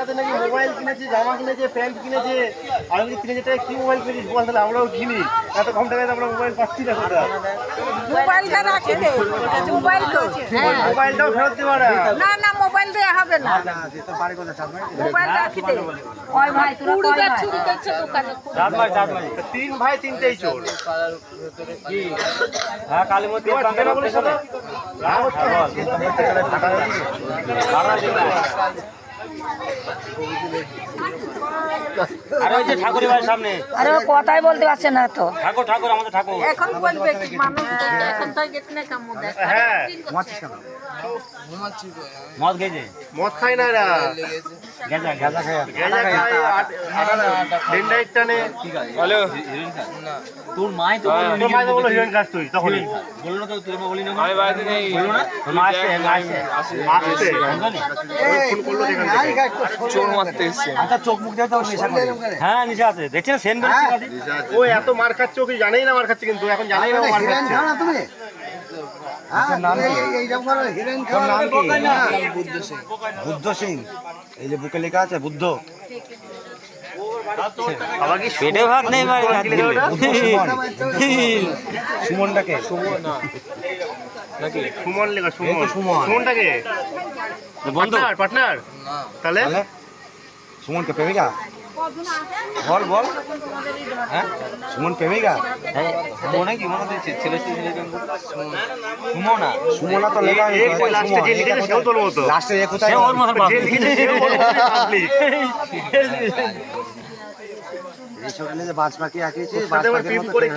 টাকাতে নাকি মোবাইল কিনেছে, জামা কিনেছে, প্যান্ট কিনেছে। আমি কি 3000 টাকা কি মোবাইল কিনেছিস বল, তাহলে আমরাও কিনি। এত কম টাকায় আমরা মোবাইল পাচ্ছি না কোথাও। মোবাইলটা রাখে দে, মোবাইল তো মোবাইলটাও ফেরত দেবো না। না না মোবাইল দেওয়া হবে না, মোবাইল রাখি দে। ওই ভাই তোরা কই ভাই চুরি করছে দোকানে? 3 ভাই 3টেই চোর। হ্যাঁ কালীমতি না বলিস না। আরে ওই যে ঠাকুরের বাড়ির সামনে। আরে ও কথাই বলতে পারছে না তো। ঠাকুর ঠাকুর আমাদের ঠাকুর। এখন বলবে কি মানুষ এখন তো গেতনে কাম দেখ। হ্যাঁ মদ খেয়েছে। মদ খাই না এরা। গেঁজা গেঁজা খেয়ে গেঁজা খায়, ডেন্ডাইট টানে। হ্যালো তোর মাই তো তোর মা তো বললো হিরোইন কাজ তুই তখনই বললো না তো তোর মা বলি না আমি বাড়িতে নেই বললো না তোর মা আসছে আসছে ফোন করলো যেখান থেকে। চোখ মারতে এসেছে আচ্ছা চোখ মুখ দিয়ে তো নেশা করে হ্যাঁ নেশা আছে দেখছেন সেন বেরোচ্ছে ও এত মার খাচ্ছে, ওকে জানেই না মার খাচ্ছে, কিন্তু এখন জানেই না ও মার খাচ্ছে। বুদ্ধ সিং, এই যে বুকে লেখা আছে বুদ্ধ। আবার কি পেটে ভাত নেই ভাই ভাত দিলে সুমনটাকে সুমন লেখা, সুমন। সুমন। সুমনটাকে বন্ধু পার্টনার তাহলে তাহলে সুমনকে প্রেমিকা বল বল, হ্যাঁ সুমন প্রেমিকা। মনে কি মনে হচ্ছে ছেলে ছেলে সুমনা সুমনা তো লেখা এই লাস্টে যে লিখেছে সেও তোর মতো। লাস্টে এ কোথায় সে ওর মতন যে লিখেছে সেও ওর মতোই পাবলিক। এই সকালে যে বাজ পাখি আঁকিয়েছে, ওর বাজ সাথে আবার পাখির প্রেম মতো করে